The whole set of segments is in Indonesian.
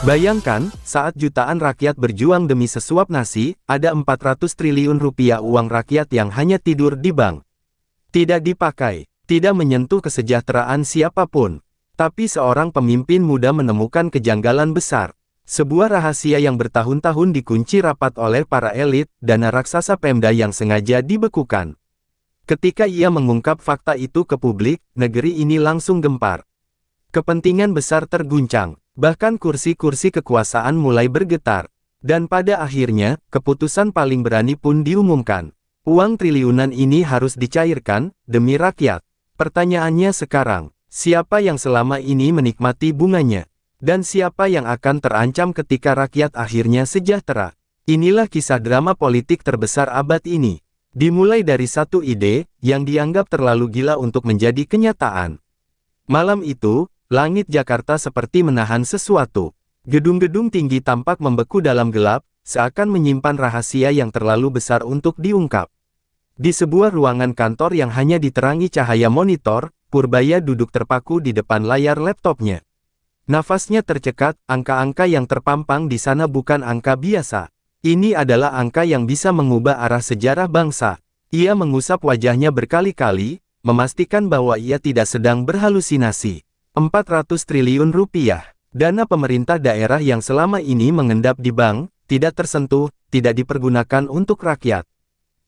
Bayangkan, saat jutaan rakyat berjuang demi sesuap nasi, ada 400 triliun rupiah uang rakyat yang hanya tidur di bank. Tidak dipakai, tidak menyentuh kesejahteraan siapapun. Tapi seorang pemimpin muda menemukan kejanggalan besar. Sebuah rahasia yang bertahun-tahun dikunci rapat oleh para elit, dana raksasa Pemda yang sengaja dibekukan. Ketika ia mengungkap fakta itu ke publik, negeri ini langsung gempar. Kepentingan besar terguncang. Bahkan kursi-kursi kekuasaan mulai bergetar. Dan pada akhirnya, keputusan paling berani pun diumumkan. Uang triliunan ini harus dicairkan, demi rakyat. Pertanyaannya sekarang, siapa yang selama ini menikmati bunganya? Dan siapa yang akan terancam ketika rakyat akhirnya sejahtera? Inilah kisah drama politik terbesar abad ini. Dimulai dari satu ide, yang dianggap terlalu gila untuk menjadi kenyataan. Malam itu, langit Jakarta seperti menahan sesuatu. Gedung-gedung tinggi tampak membeku dalam gelap, seakan menyimpan rahasia yang terlalu besar untuk diungkap. Di sebuah ruangan kantor yang hanya diterangi cahaya monitor, Purbaya duduk terpaku di depan layar laptopnya. Nafasnya tercekat, angka-angka yang terpampang di sana bukan angka biasa. Ini adalah angka yang bisa mengubah arah sejarah bangsa. Ia mengusap wajahnya berkali-kali, memastikan bahwa ia tidak sedang berhalusinasi. 400 triliun rupiah. Dana pemerintah daerah yang selama ini mengendap di bank, tidak tersentuh, tidak dipergunakan untuk rakyat.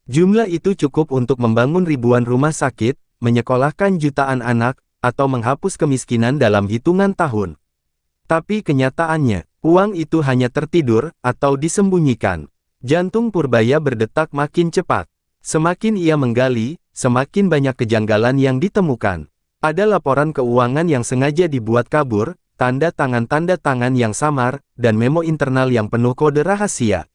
Jumlah itu cukup untuk membangun ribuan rumah sakit, menyekolahkan jutaan anak, atau menghapus kemiskinan dalam hitungan tahun. Tapi kenyataannya, uang itu hanya tertidur, atau disembunyikan. Jantung Purbaya berdetak makin cepat. Semakin ia menggali, semakin banyak kejanggalan yang ditemukan. Ada laporan keuangan yang sengaja dibuat kabur, tanda tangan yang samar, dan memo internal yang penuh kode rahasia.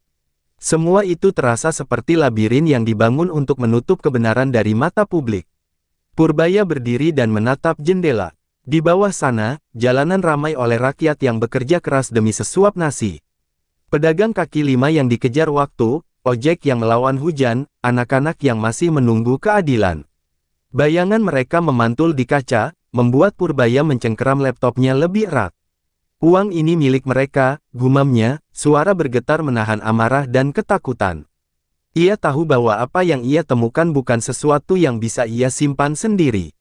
Semua itu terasa seperti labirin yang dibangun untuk menutup kebenaran dari mata publik. Purbaya berdiri dan menatap jendela. Di bawah sana, jalanan ramai oleh rakyat yang bekerja keras demi sesuap nasi. Pedagang kaki lima yang dikejar waktu, ojek yang melawan hujan, anak-anak yang masih menunggu keadilan. Bayangan mereka memantul di kaca, membuat Purbaya mencengkeram laptopnya lebih erat. Uang ini milik mereka, gumamnya, suara bergetar menahan amarah dan ketakutan. Ia tahu bahwa apa yang ia temukan bukan sesuatu yang bisa ia simpan sendiri.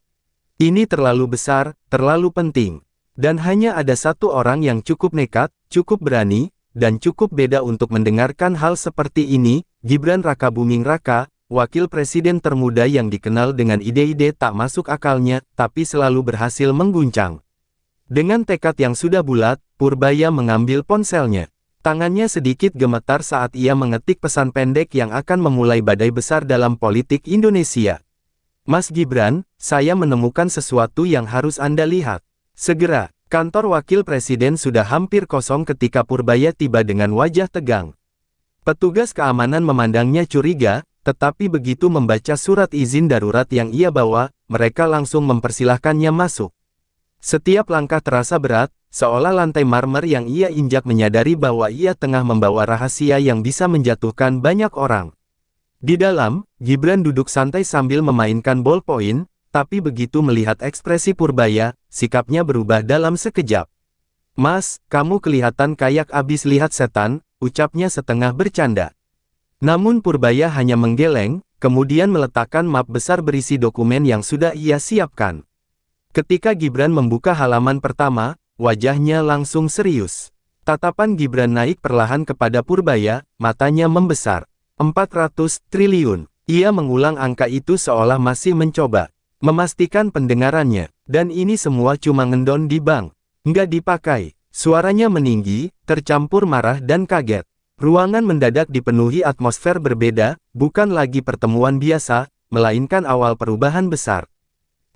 Ini terlalu besar, terlalu penting. Dan hanya ada satu orang yang cukup nekat, cukup berani, dan cukup beda untuk mendengarkan hal seperti ini, Gibran Rakabuming Raka, wakil presiden termuda yang dikenal dengan ide-ide tak masuk akalnya, tapi selalu berhasil mengguncang. Dengan tekad yang sudah bulat, Purbaya mengambil ponselnya. Tangannya sedikit gemetar saat ia mengetik pesan pendek yang akan memulai badai besar dalam politik Indonesia. Mas Gibran, saya menemukan sesuatu yang harus Anda lihat. Segera, kantor wakil presiden sudah hampir kosong ketika Purbaya tiba dengan wajah tegang. Petugas keamanan memandangnya curiga, tetapi begitu membaca surat izin darurat yang ia bawa, mereka langsung mempersilahkannya masuk. Setiap langkah terasa berat, seolah lantai marmer yang ia injak menyadari bahwa ia tengah membawa rahasia yang bisa menjatuhkan banyak orang. Di dalam, Gibran duduk santai sambil memainkan ballpoint, tapi begitu melihat ekspresi Purbaya, sikapnya berubah dalam sekejap. Mas, kamu kelihatan kayak abis lihat setan, ucapnya setengah bercanda. Namun Purbaya hanya menggeleng, kemudian meletakkan map besar berisi dokumen yang sudah ia siapkan. Ketika Gibran membuka halaman pertama, wajahnya langsung serius. Tatapan Gibran naik perlahan kepada Purbaya, matanya membesar. 400 triliun. Ia mengulang angka itu seolah masih mencoba memastikan pendengarannya. Dan ini semua cuma ngendon di bank. Nggak dipakai. Suaranya meninggi, tercampur marah dan kaget. Ruangan mendadak dipenuhi atmosfer berbeda, bukan lagi pertemuan biasa, melainkan awal perubahan besar.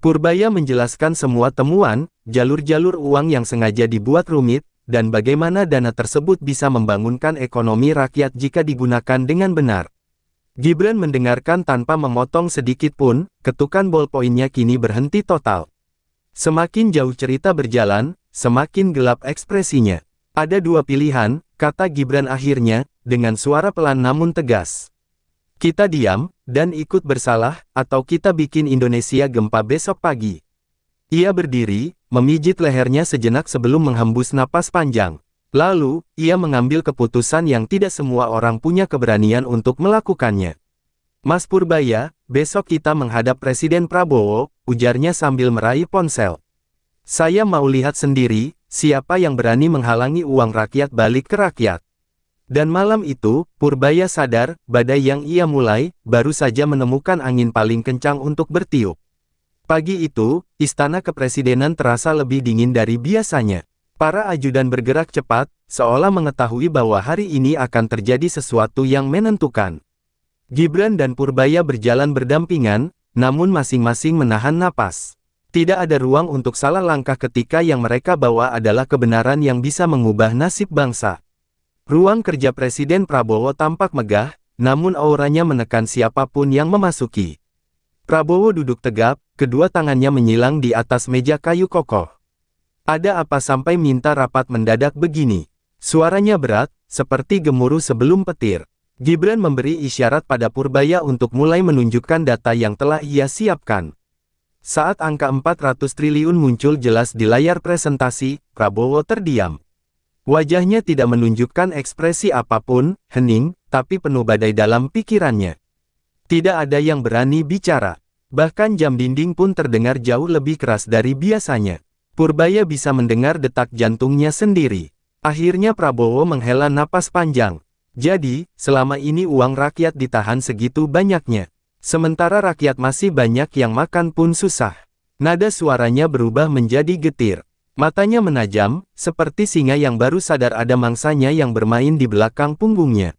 Purbaya menjelaskan semua temuan, jalur-jalur uang yang sengaja dibuat rumit, dan bagaimana dana tersebut bisa membangunkan ekonomi rakyat jika digunakan dengan benar. Gibran mendengarkan tanpa memotong sedikit pun, ketukan ballpointnya kini berhenti total. Semakin jauh cerita berjalan, semakin gelap ekspresinya. Ada dua pilihan, kata Gibran akhirnya, dengan suara pelan namun tegas. Kita diam, dan ikut bersalah, atau kita bikin Indonesia gempa besok pagi. Ia berdiri, memijit lehernya sejenak sebelum menghembus napas panjang. Lalu, ia mengambil keputusan yang tidak semua orang punya keberanian untuk melakukannya. Mas Purbaya, besok kita menghadap Presiden Prabowo, ujarnya sambil meraih ponsel. Saya mau lihat sendiri, siapa yang berani menghalangi uang rakyat balik ke rakyat. Dan malam itu, Purbaya sadar, badai yang ia mulai, baru saja menemukan angin paling kencang untuk bertiup. Pagi itu, istana kepresidenan terasa lebih dingin dari biasanya. Para ajudan bergerak cepat, seolah mengetahui bahwa hari ini akan terjadi sesuatu yang menentukan. Gibran dan Purbaya berjalan berdampingan, namun masing-masing menahan napas. Tidak ada ruang untuk salah langkah ketika yang mereka bawa adalah kebenaran yang bisa mengubah nasib bangsa. Ruang kerja Presiden Prabowo tampak megah, namun auranya menekan siapapun yang memasuki. Prabowo duduk tegap, kedua tangannya menyilang di atas meja kayu kokoh. Ada apa sampai minta rapat mendadak begini? Suaranya berat, seperti gemuruh sebelum petir. Gibran memberi isyarat pada Purbaya untuk mulai menunjukkan data yang telah ia siapkan. Saat angka 400 triliun muncul jelas di layar presentasi, Prabowo terdiam. Wajahnya tidak menunjukkan ekspresi apapun, hening, tapi penuh badai dalam pikirannya. Tidak ada yang berani bicara. Bahkan jam dinding pun terdengar jauh lebih keras dari biasanya. Purbaya bisa mendengar detak jantungnya sendiri. Akhirnya Prabowo menghela napas panjang. Jadi, selama ini uang rakyat ditahan segitu banyaknya. Sementara rakyat masih banyak yang makan pun susah. Nada suaranya berubah menjadi getir. Matanya menajam, seperti singa yang baru sadar ada mangsanya yang bermain di belakang punggungnya.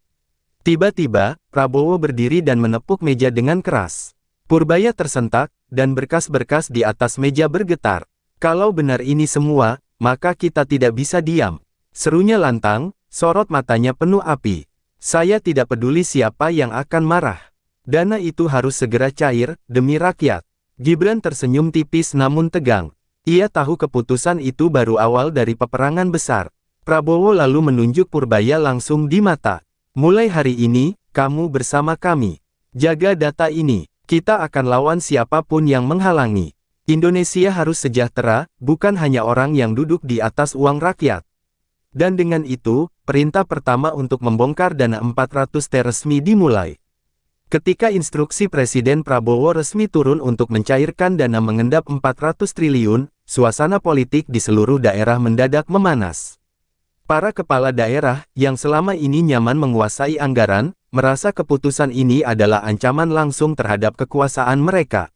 Tiba-tiba, Prabowo berdiri dan menepuk meja dengan keras. Purbaya tersentak, dan berkas-berkas di atas meja bergetar. Kalau benar ini semua, maka kita tidak bisa diam. Serunya lantang, sorot matanya penuh api. Saya tidak peduli siapa yang akan marah. Dana itu harus segera cair, demi rakyat. Gibran tersenyum tipis namun tegang. Ia tahu keputusan itu baru awal dari peperangan besar. Prabowo lalu menunjuk Purbaya langsung di mata. Mulai hari ini, kamu bersama kami. Jaga data ini, kita akan lawan siapapun yang menghalangi. Indonesia harus sejahtera, bukan hanya orang yang duduk di atas uang rakyat. Dan dengan itu, perintah pertama untuk membongkar dana 400T resmi dimulai. Ketika instruksi Presiden Prabowo resmi turun untuk mencairkan dana mengendap 400 triliun, suasana politik di seluruh daerah mendadak memanas. Para kepala daerah, yang selama ini nyaman menguasai anggaran, merasa keputusan ini adalah ancaman langsung terhadap kekuasaan mereka.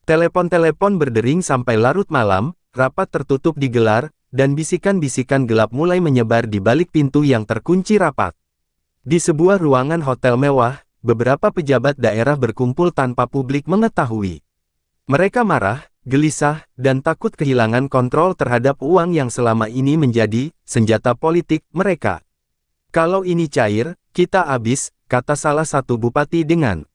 Telepon-telepon berdering sampai larut malam, rapat tertutup digelar, dan bisikan-bisikan gelap mulai menyebar di balik pintu yang terkunci rapat. Di sebuah ruangan hotel mewah, beberapa pejabat daerah berkumpul tanpa publik mengetahui. Mereka marah, gelisah, dan takut kehilangan kontrol terhadap uang yang selama ini menjadi senjata politik mereka. Kalau ini cair, kita habis, kata salah satu bupati dengan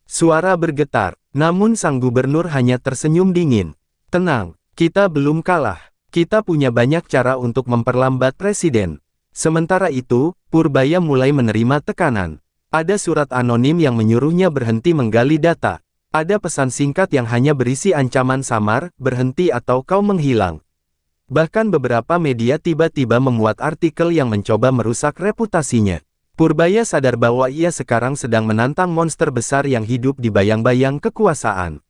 suara bergetar. Namun sang gubernur hanya tersenyum dingin. Tenang, kita belum kalah. Kita punya banyak cara untuk memperlambat presiden. Sementara itu, Purbaya mulai menerima tekanan. Ada surat anonim yang menyuruhnya berhenti menggali data. Ada pesan singkat yang hanya berisi ancaman samar, berhenti atau kau menghilang. Bahkan beberapa media tiba-tiba memuat artikel yang mencoba merusak reputasinya. Purbaya sadar bahwa ia sekarang sedang menantang monster besar yang hidup di bayang-bayang kekuasaan.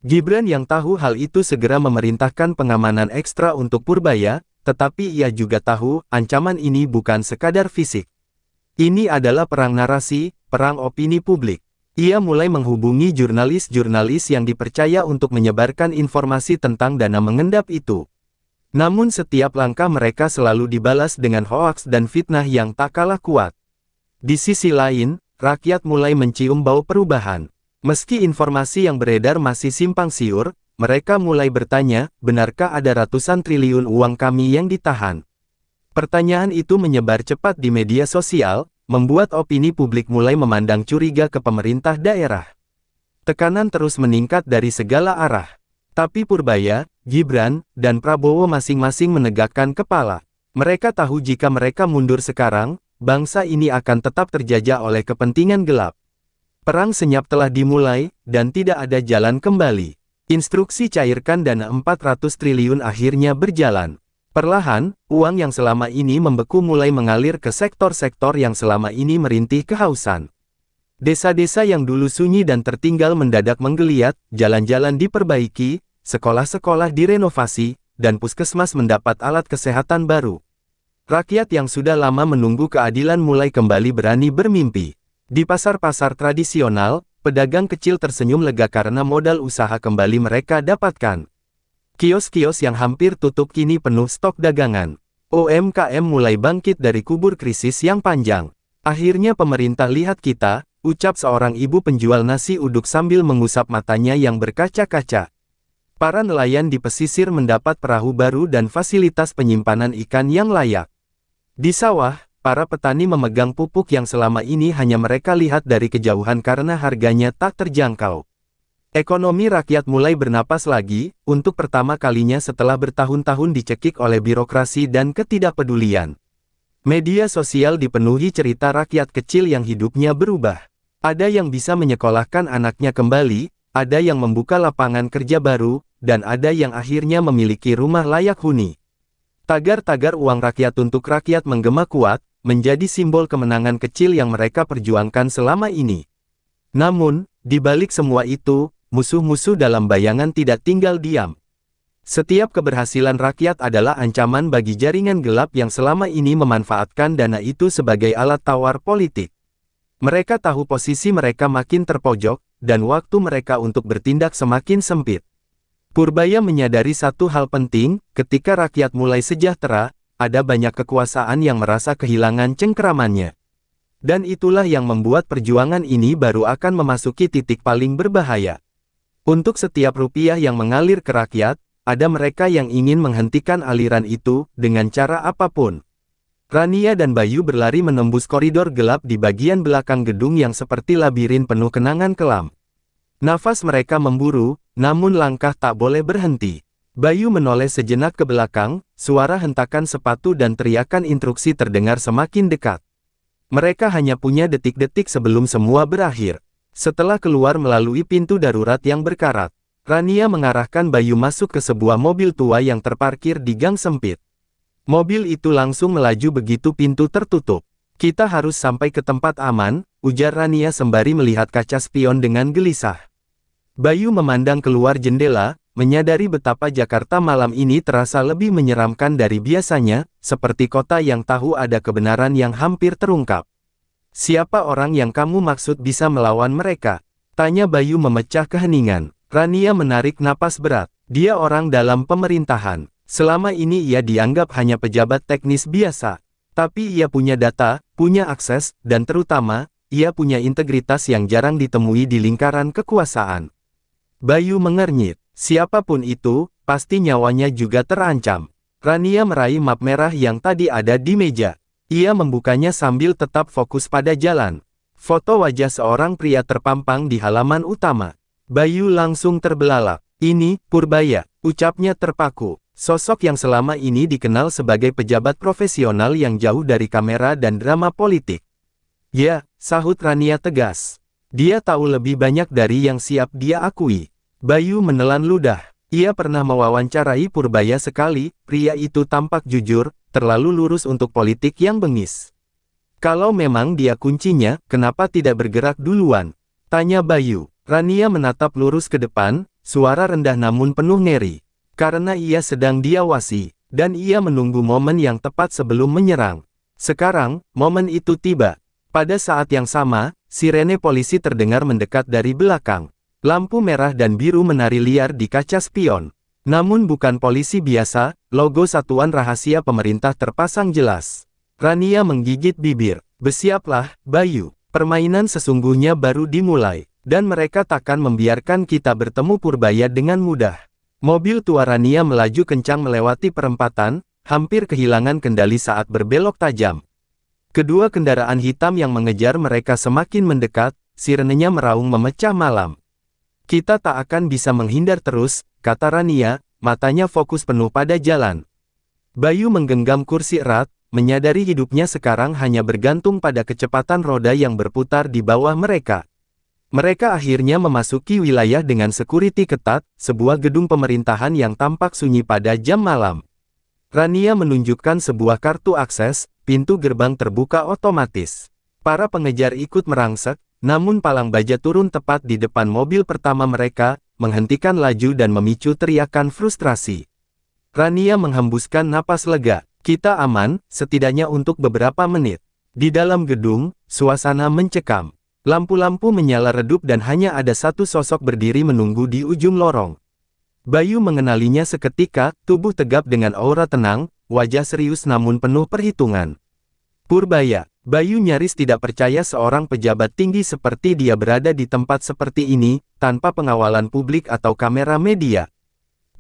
Gibran yang tahu hal itu segera memerintahkan pengamanan ekstra untuk Purbaya, tetapi ia juga tahu, ancaman ini bukan sekadar fisik. Ini adalah perang narasi, perang opini publik. Ia mulai menghubungi jurnalis-jurnalis yang dipercaya untuk menyebarkan informasi tentang dana mengendap itu. Namun setiap langkah mereka selalu dibalas dengan hoaks dan fitnah yang tak kalah kuat. Di sisi lain, rakyat mulai mencium bau perubahan. Meski informasi yang beredar masih simpang siur, mereka mulai bertanya, benarkah ada ratusan triliun uang kami yang ditahan? Pertanyaan itu menyebar cepat di media sosial, membuat opini publik mulai memandang curiga ke pemerintah daerah. Tekanan terus meningkat dari segala arah. Tapi Purbaya, Gibran, dan Prabowo masing-masing menegakkan kepala. Mereka tahu jika mereka mundur sekarang, bangsa ini akan tetap terjajah oleh kepentingan gelap. Perang senyap telah dimulai, dan tidak ada jalan kembali. Instruksi cairkan dana 400 triliun akhirnya berjalan. Perlahan, uang yang selama ini membeku mulai mengalir ke sektor-sektor yang selama ini merintih kehausan. Desa-desa yang dulu sunyi dan tertinggal mendadak menggeliat, jalan-jalan diperbaiki, sekolah-sekolah direnovasi, dan puskesmas mendapat alat kesehatan baru. Rakyat yang sudah lama menunggu keadilan mulai kembali berani bermimpi. Di pasar-pasar tradisional, pedagang kecil tersenyum lega karena modal usaha kembali mereka dapatkan. Kios-kios yang hampir tutup kini penuh stok dagangan. UMKM mulai bangkit dari kubur krisis yang panjang. Akhirnya pemerintah lihat kita, ucap seorang ibu penjual nasi uduk sambil mengusap matanya yang berkaca-kaca. Para nelayan di pesisir mendapat perahu baru dan fasilitas penyimpanan ikan yang layak. Di sawah, para petani memegang pupuk yang selama ini hanya mereka lihat dari kejauhan karena harganya tak terjangkau. Ekonomi rakyat mulai bernapas lagi, untuk pertama kalinya setelah bertahun-tahun dicekik oleh birokrasi dan ketidakpedulian. Media sosial dipenuhi cerita rakyat kecil yang hidupnya berubah. Ada yang bisa menyekolahkan anaknya kembali, ada yang membuka lapangan kerja baru, dan ada yang akhirnya memiliki rumah layak huni. Tagar-tagar uang rakyat untuk rakyat menggema kuat, menjadi simbol kemenangan kecil yang mereka perjuangkan selama ini. Namun, di balik semua itu, musuh-musuh dalam bayangan tidak tinggal diam. Setiap keberhasilan rakyat adalah ancaman bagi jaringan gelap yang selama ini memanfaatkan dana itu sebagai alat tawar politik. Mereka tahu posisi mereka makin terpojok, dan waktu mereka untuk bertindak semakin sempit. Purbaya menyadari satu hal penting, ketika rakyat mulai sejahtera, ada banyak kekuasaan yang merasa kehilangan cengkeramannya. Dan itulah yang membuat perjuangan ini baru akan memasuki titik paling berbahaya. Untuk setiap rupiah yang mengalir ke rakyat, ada mereka yang ingin menghentikan aliran itu, dengan cara apapun. Rania dan Bayu berlari menembus koridor gelap di bagian belakang gedung yang seperti labirin penuh kenangan kelam. Nafas mereka memburu, namun langkah tak boleh berhenti. Bayu menoleh sejenak ke belakang, suara hentakan sepatu dan teriakan instruksi terdengar semakin dekat. Mereka hanya punya detik-detik sebelum semua berakhir. Setelah keluar melalui pintu darurat yang berkarat, Rania mengarahkan Bayu masuk ke sebuah mobil tua yang terparkir di gang sempit. Mobil itu langsung melaju begitu pintu tertutup. Kita harus sampai ke tempat aman, ujar Rania sembari melihat kaca spion dengan gelisah. Bayu memandang keluar jendela, menyadari betapa Jakarta malam ini terasa lebih menyeramkan dari biasanya, seperti kota yang tahu ada kebenaran yang hampir terungkap. Siapa orang yang kamu maksud bisa melawan mereka? Tanya Bayu memecah keheningan. Rania menarik napas berat. Dia orang dalam pemerintahan. Selama ini ia dianggap hanya pejabat teknis biasa. Tapi ia punya data, punya akses, dan terutama, ia punya integritas yang jarang ditemui di lingkaran kekuasaan. Bayu mengernyit. Siapapun itu, pasti nyawanya juga terancam. Rania meraih map merah yang tadi ada di meja. Ia membukanya sambil tetap fokus pada jalan. Foto wajah seorang pria terpampang di halaman utama. Bayu langsung terbelalak. Ini, Purbaya, ucapnya terpaku. Sosok yang selama ini dikenal sebagai pejabat profesional yang jauh dari kamera dan drama politik. Ya, sahut Rania tegas. Dia tahu lebih banyak dari yang siap dia akui. Bayu menelan ludah. Ia pernah mewawancarai Purbaya sekali, pria itu tampak jujur, terlalu lurus untuk politik yang bengis. Kalau memang dia kuncinya, kenapa tidak bergerak duluan? Tanya Bayu. Rania menatap lurus ke depan, suara rendah namun penuh ngeri. Karena ia sedang diawasi, dan ia menunggu momen yang tepat sebelum menyerang. Sekarang, momen itu tiba. Pada saat yang sama, sirene polisi terdengar mendekat dari belakang. Lampu merah dan biru menari liar di kaca spion. Namun bukan polisi biasa, logo Satuan Rahasia Pemerintah terpasang jelas. Rania menggigit bibir. Bersiaplah, Bayu. Permainan sesungguhnya baru dimulai. Dan mereka takkan membiarkan kita bertemu Purbaya dengan mudah. Mobil tua Rania melaju kencang melewati perempatan, hampir kehilangan kendali saat berbelok tajam. Kedua kendaraan hitam yang mengejar mereka semakin mendekat, sirenenya meraung memecah malam. Kita tak akan bisa menghindar terus, kata Rania, matanya fokus penuh pada jalan. Bayu menggenggam kursi erat, menyadari hidupnya sekarang hanya bergantung pada kecepatan roda yang berputar di bawah mereka. Mereka akhirnya memasuki wilayah dengan security ketat, sebuah gedung pemerintahan yang tampak sunyi pada jam malam. Rania menunjukkan sebuah kartu akses, pintu gerbang terbuka otomatis. Para pengejar ikut merangsek, namun palang baja turun tepat di depan mobil pertama mereka, menghentikan laju dan memicu teriakan frustrasi. Rania menghembuskan napas lega. Kita aman, setidaknya untuk beberapa menit. Di dalam gedung, suasana mencekam. Lampu-lampu menyala redup dan hanya ada satu sosok berdiri menunggu di ujung lorong. Bayu mengenalinya seketika, tubuh tegap dengan aura tenang, wajah serius namun penuh perhitungan. Purbaya. Bayu nyaris tidak percaya seorang pejabat tinggi seperti dia berada di tempat seperti ini, tanpa pengawalan publik atau kamera media.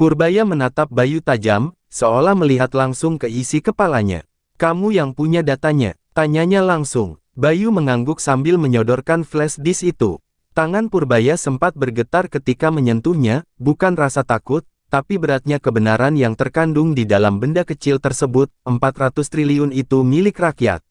Purbaya menatap Bayu tajam, seolah melihat langsung ke isi kepalanya. Kamu yang punya datanya, tanyanya langsung. Bayu mengangguk sambil menyodorkan flash disk itu. Tangan Purbaya sempat bergetar ketika menyentuhnya, bukan rasa takut, tapi beratnya kebenaran yang terkandung di dalam benda kecil tersebut, 400 triliun itu milik rakyat.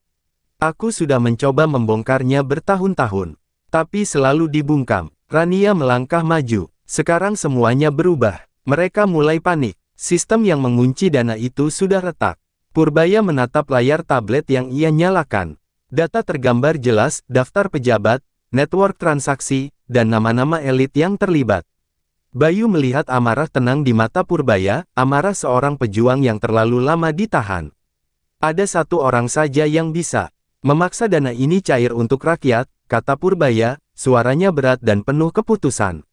Aku sudah mencoba membongkarnya bertahun-tahun, tapi selalu dibungkam. Rania melangkah maju. Sekarang semuanya berubah. Mereka mulai panik. Sistem yang mengunci dana itu sudah retak. Purbaya menatap layar tablet yang ia nyalakan. Data tergambar jelas, daftar pejabat, network transaksi, dan nama-nama elit yang terlibat. Bayu melihat amarah tenang di mata Purbaya, amarah seorang pejuang yang terlalu lama ditahan. Ada satu orang saja yang bisa memaksa dana ini cair untuk rakyat, kata Purbaya, suaranya berat dan penuh keputusan.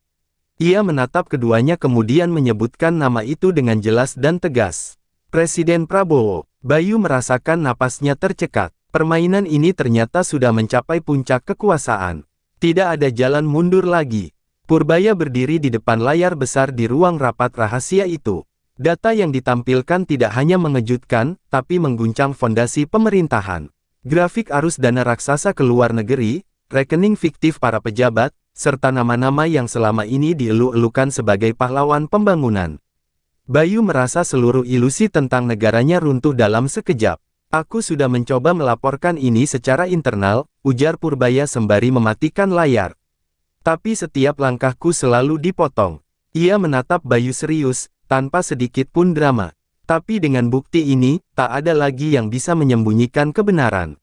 Ia menatap keduanya kemudian menyebutkan nama itu dengan jelas dan tegas. Presiden Prabowo. Bayu merasakan napasnya tercekat. Permainan ini ternyata sudah mencapai puncak kekuasaan. Tidak ada jalan mundur lagi. Purbaya berdiri di depan layar besar di ruang rapat rahasia itu. Data yang ditampilkan tidak hanya mengejutkan, tapi mengguncang fondasi pemerintahan. Grafik arus dana raksasa ke luar negeri, rekening fiktif para pejabat, serta nama-nama yang selama ini dielu-elukan sebagai pahlawan pembangunan. Bayu merasa seluruh ilusi tentang negaranya runtuh dalam sekejap. Aku sudah mencoba melaporkan ini secara internal, ujar Purbaya sembari mematikan layar. Tapi setiap langkahku selalu dipotong. Ia menatap Bayu serius, tanpa sedikit pun drama. Tapi dengan bukti ini, tak ada lagi yang bisa menyembunyikan kebenaran.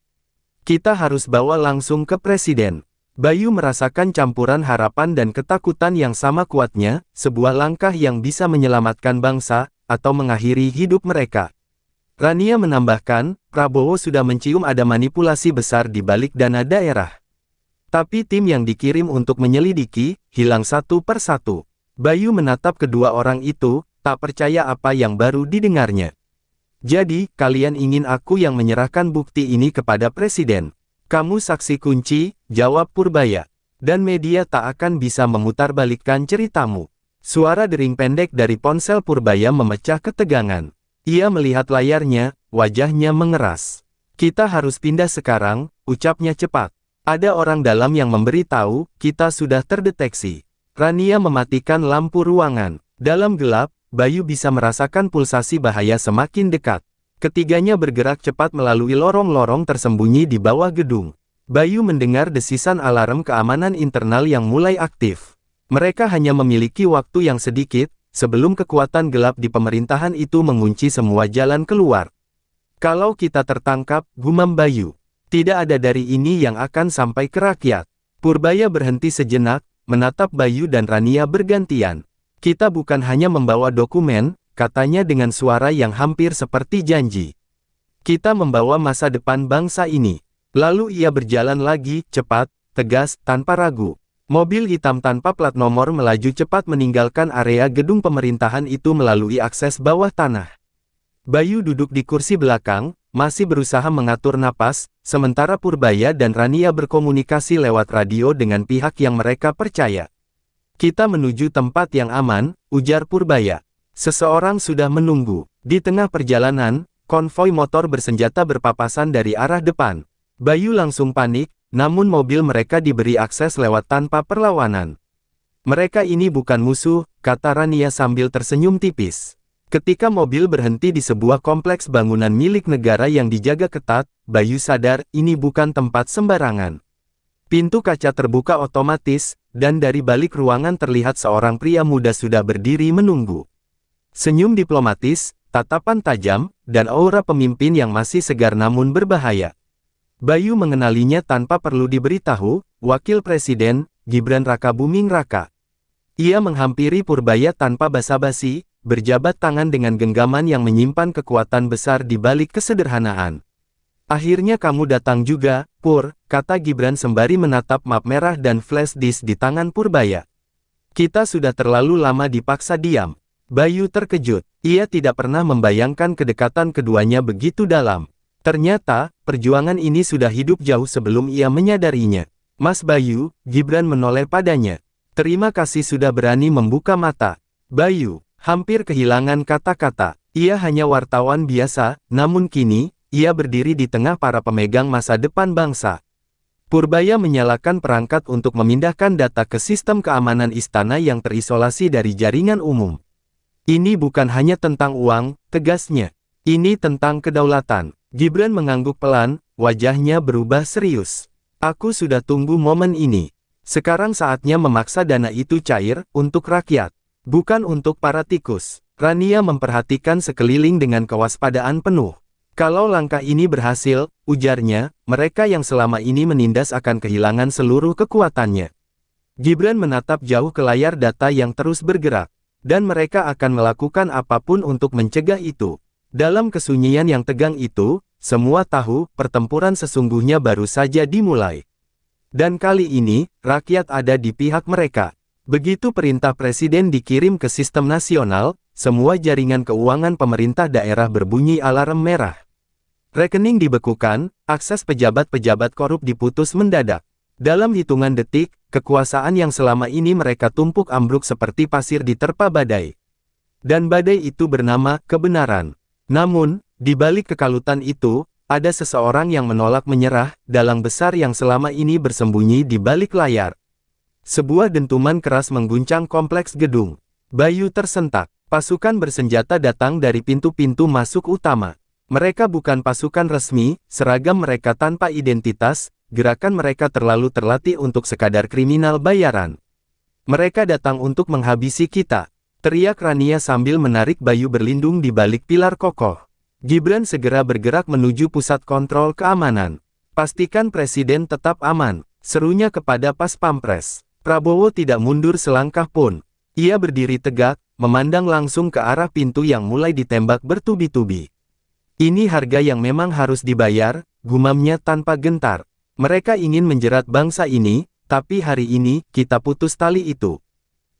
Kita harus bawa langsung ke Presiden. Bayu merasakan campuran harapan dan ketakutan yang sama kuatnya, sebuah langkah yang bisa menyelamatkan bangsa, atau mengakhiri hidup mereka. Rania menambahkan, Prabowo sudah mencium ada manipulasi besar di balik dana daerah. Tapi tim yang dikirim untuk menyelidiki, hilang satu persatu. Bayu menatap kedua orang itu, tak percaya apa yang baru didengarnya. Jadi, kalian ingin aku yang menyerahkan bukti ini kepada Presiden? Kamu saksi kunci, jawab Purbaya. Dan media tak akan bisa memutarbalikkan ceritamu. Suara dering pendek dari ponsel Purbaya memecah ketegangan. Ia melihat layarnya, wajahnya mengeras. Kita harus pindah sekarang, ucapnya cepat. Ada orang dalam yang memberitahu, kita sudah terdeteksi. Rania mematikan lampu ruangan. Dalam gelap, Bayu bisa merasakan pulsasi bahaya semakin dekat. Ketiganya bergerak cepat melalui lorong-lorong tersembunyi di bawah gedung. Bayu mendengar desisan alarm keamanan internal yang mulai aktif. Mereka hanya memiliki waktu yang sedikit, sebelum kekuatan gelap di pemerintahan itu mengunci semua jalan keluar. Kalau kita tertangkap, gumam Bayu, tidak ada dari ini yang akan sampai ke rakyat. Purbaya berhenti sejenak, menatap Bayu dan Rania bergantian. Kita bukan hanya membawa dokumen, katanya dengan suara yang hampir seperti janji. Kita membawa masa depan bangsa ini. Lalu ia berjalan lagi, cepat, tegas, tanpa ragu. Mobil hitam tanpa plat nomor melaju cepat meninggalkan area gedung pemerintahan itu melalui akses bawah tanah. Bayu duduk di kursi belakang, masih berusaha mengatur napas, sementara Purbaya dan Rania berkomunikasi lewat radio dengan pihak yang mereka percaya. Kita menuju tempat yang aman, ujar Purbaya. Seseorang sudah menunggu. Di tengah perjalanan, konvoi motor bersenjata berpapasan dari arah depan. Bayu langsung panik. Namun mobil mereka diberi akses lewat tanpa perlawanan. Mereka ini bukan musuh, kata Rania sambil tersenyum tipis. Ketika mobil berhenti di sebuah kompleks bangunan milik negara yang dijaga ketat, Bayu sadar ini bukan tempat sembarangan. Pintu kaca terbuka otomatis, dan dari balik ruangan terlihat seorang pria muda sudah berdiri menunggu. Senyum diplomatis, tatapan tajam, dan aura pemimpin yang masih segar namun berbahaya. Bayu mengenalinya tanpa perlu diberitahu, Wakil Presiden, Gibran Rakabuming Raka. Ia menghampiri Purbaya tanpa basa-basi, berjabat tangan dengan genggaman yang menyimpan kekuatan besar di balik kesederhanaan. Akhirnya kamu datang juga, Pur, kata Gibran sembari menatap map merah dan flash disk di tangan Purbaya. Kita sudah terlalu lama dipaksa diam. Bayu terkejut. Ia tidak pernah membayangkan kedekatan keduanya begitu dalam. Ternyata, perjuangan ini sudah hidup jauh sebelum ia menyadarinya. Mas Bayu, Gibran menoleh padanya. Terima kasih sudah berani membuka mata. Bayu hampir kehilangan kata-kata. Ia hanya wartawan biasa, namun kini, ia berdiri di tengah para pemegang masa depan bangsa. Purbaya menyalakan perangkat untuk memindahkan data ke sistem keamanan istana yang terisolasi dari jaringan umum. Ini bukan hanya tentang uang, tegasnya. Ini tentang kedaulatan. Gibran mengangguk pelan, wajahnya berubah serius. Aku sudah tunggu momen ini. Sekarang saatnya memaksa dana itu cair, untuk rakyat. Bukan untuk para tikus. Rania memperhatikan sekeliling dengan kewaspadaan penuh. Kalau langkah ini berhasil, ujarnya, mereka yang selama ini menindas akan kehilangan seluruh kekuatannya. Gibran menatap jauh ke layar data yang terus bergerak. Dan mereka akan melakukan apapun untuk mencegah itu. Dalam kesunyian yang tegang itu, semua tahu, pertempuran sesungguhnya baru saja dimulai. Dan kali ini, rakyat ada di pihak mereka. Begitu perintah presiden dikirim ke sistem nasional, semua jaringan keuangan pemerintah daerah berbunyi alarm merah. Rekening dibekukan, akses pejabat-pejabat korup diputus mendadak. Dalam hitungan detik, kekuasaan yang selama ini mereka tumpuk ambruk seperti pasir diterpa badai. Dan badai itu bernama kebenaran. Namun, di balik kekalutan itu, ada seseorang yang menolak menyerah, dalang besar yang selama ini bersembunyi di balik layar. Sebuah dentuman keras mengguncang kompleks gedung. Bayu tersentak. Pasukan bersenjata datang dari pintu-pintu masuk utama. Mereka bukan pasukan resmi, seragam mereka tanpa identitas, gerakan mereka terlalu terlatih untuk sekadar kriminal bayaran. Mereka datang untuk menghabisi kita. Teriak Rania sambil menarik Bayu berlindung di balik pilar kokoh. Gibran segera bergerak menuju pusat kontrol keamanan. Pastikan presiden tetap aman, serunya kepada Pas Pampres. Prabowo tidak mundur selangkah pun. Ia berdiri tegak, memandang langsung ke arah pintu yang mulai ditembak bertubi-tubi. Ini harga yang memang harus dibayar, gumamnya tanpa gentar. Mereka ingin menjerat bangsa ini, tapi hari ini, kita putus tali itu.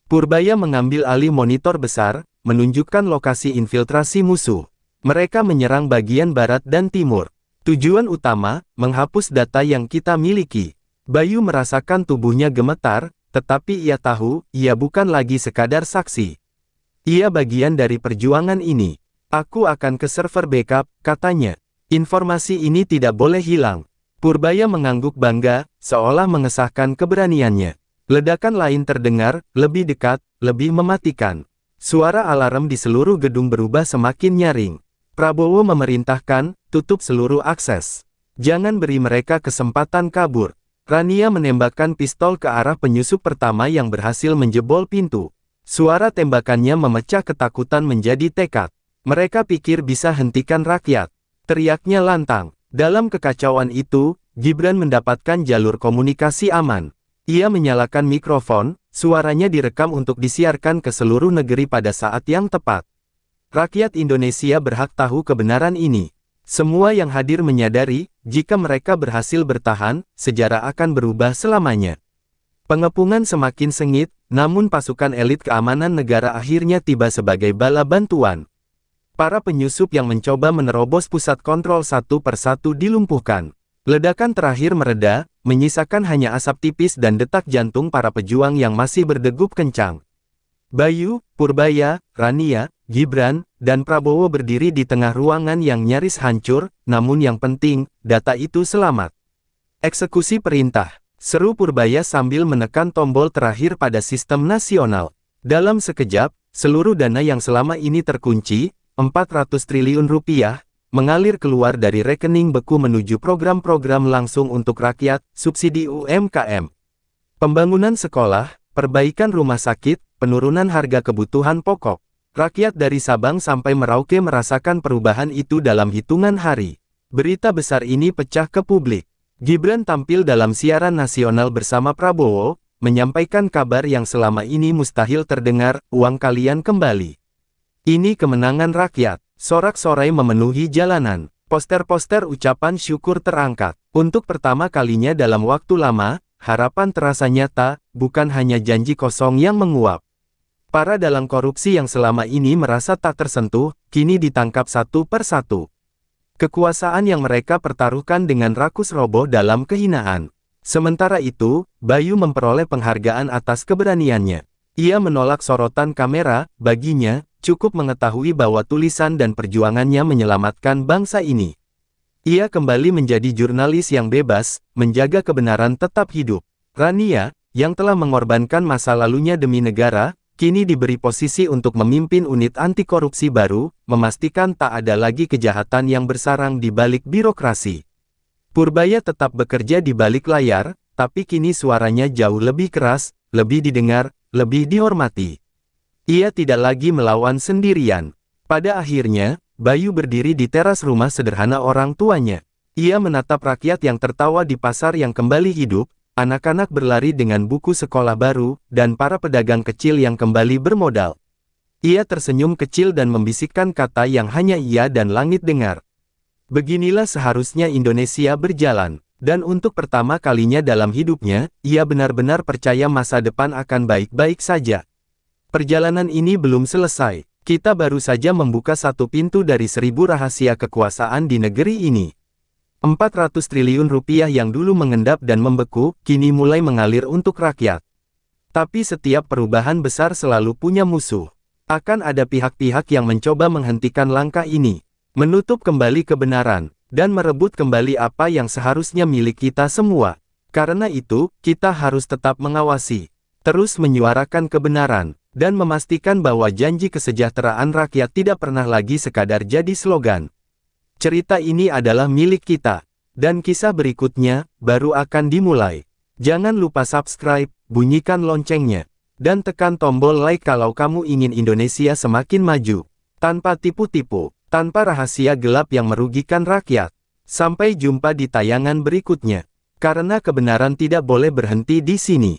Purbaya mengambil alih monitor besar, menunjukkan lokasi infiltrasi musuh. Mereka menyerang bagian barat dan timur. Tujuan utama, menghapus data yang kita miliki. Bayu merasakan tubuhnya gemetar, tetapi ia tahu, ia bukan lagi sekadar saksi. Ia bagian dari perjuangan ini. Aku akan ke server backup, katanya. Informasi ini tidak boleh hilang. Purbaya mengangguk bangga, seolah mengesahkan keberaniannya. Ledakan lain terdengar, lebih dekat, lebih mematikan. Suara alarm di seluruh gedung berubah semakin nyaring. Prabowo memerintahkan, tutup seluruh akses. Jangan beri mereka kesempatan kabur. Rania menembakkan pistol ke arah penyusup pertama yang berhasil menjebol pintu. Suara tembakannya memecah ketakutan menjadi tekad. Mereka pikir bisa hentikan rakyat. Teriaknya lantang. Dalam kekacauan itu, Gibran mendapatkan jalur komunikasi aman. Ia menyalakan mikrofon, suaranya direkam untuk disiarkan ke seluruh negeri pada saat yang tepat. Rakyat Indonesia berhak tahu kebenaran ini. Semua yang hadir menyadari, jika mereka berhasil bertahan, sejarah akan berubah selamanya. Pengepungan semakin sengit, namun pasukan elit keamanan negara akhirnya tiba sebagai bala bantuan. Para penyusup yang mencoba menerobos pusat kontrol satu persatu dilumpuhkan. Ledakan terakhir mereda, menyisakan hanya asap tipis dan detak jantung para pejuang yang masih berdegup kencang. Bayu, Purbaya, Rania, Gibran, dan Prabowo berdiri di tengah ruangan yang nyaris hancur, namun yang penting, data itu selamat. Eksekusi perintah, seru Purbaya sambil menekan tombol terakhir pada sistem nasional. Dalam sekejap, seluruh dana yang selama ini terkunci, 400 triliun rupiah, mengalir keluar dari rekening beku menuju program-program langsung untuk rakyat, subsidi UMKM, pembangunan sekolah, perbaikan rumah sakit, penurunan harga kebutuhan pokok. Rakyat dari Sabang sampai Merauke merasakan perubahan itu dalam hitungan hari. Berita besar ini pecah ke publik. Gibran tampil dalam siaran nasional bersama Prabowo, menyampaikan kabar yang selama ini mustahil terdengar, uang kalian kembali. Ini kemenangan rakyat. Sorak-sorai memenuhi jalanan. Poster-poster ucapan syukur terangkat. Untuk pertama kalinya dalam waktu lama, harapan terasa nyata, bukan hanya janji kosong yang menguap. Para dalang korupsi yang selama ini merasa tak tersentuh, kini ditangkap satu per satu. Kekuasaan yang mereka pertaruhkan dengan rakus roboh dalam kehinaan. Sementara itu, Bayu memperoleh penghargaan atas keberaniannya. Ia menolak sorotan kamera, baginya, cukup mengetahui bahwa tulisan dan perjuangannya menyelamatkan bangsa ini. Ia kembali menjadi jurnalis yang bebas, menjaga kebenaran tetap hidup. Rania, yang telah mengorbankan masa lalunya demi negara, kini diberi posisi untuk memimpin unit anti korupsi baru, memastikan tak ada lagi kejahatan yang bersarang di balik birokrasi. Purbaya tetap bekerja di balik layar, tapi kini suaranya jauh lebih keras, lebih didengar, lebih dihormati. Ia tidak lagi melawan sendirian. Pada akhirnya, Bayu berdiri di teras rumah sederhana orang tuanya. Ia menatap rakyat yang tertawa di pasar yang kembali hidup, anak-anak berlari dengan buku sekolah baru, dan para pedagang kecil yang kembali bermodal. Ia tersenyum kecil dan membisikkan kata yang hanya ia dan langit dengar. Beginilah seharusnya Indonesia berjalan. Dan untuk pertama kalinya dalam hidupnya, ia benar-benar percaya masa depan akan baik-baik saja. Perjalanan ini belum selesai. Kita baru saja membuka satu pintu dari 1000 rahasia kekuasaan di negeri ini. 400 triliun rupiah yang dulu mengendap dan membeku, kini mulai mengalir untuk rakyat. Tapi setiap perubahan besar selalu punya musuh. Akan ada pihak-pihak yang mencoba menghentikan langkah ini. Menutup kembali kebenaran, dan merebut kembali apa yang seharusnya milik kita semua. Karena itu, kita harus tetap mengawasi, terus menyuarakan kebenaran, dan memastikan bahwa janji kesejahteraan rakyat tidak pernah lagi sekadar jadi slogan. Cerita ini adalah milik kita, dan kisah berikutnya baru akan dimulai. Jangan lupa subscribe, bunyikan loncengnya, dan tekan tombol like kalau kamu ingin Indonesia semakin maju, tanpa tipu-tipu. Tanpa rahasia gelap yang merugikan rakyat. Sampai jumpa di tayangan berikutnya. Karena kebenaran tidak boleh berhenti di sini.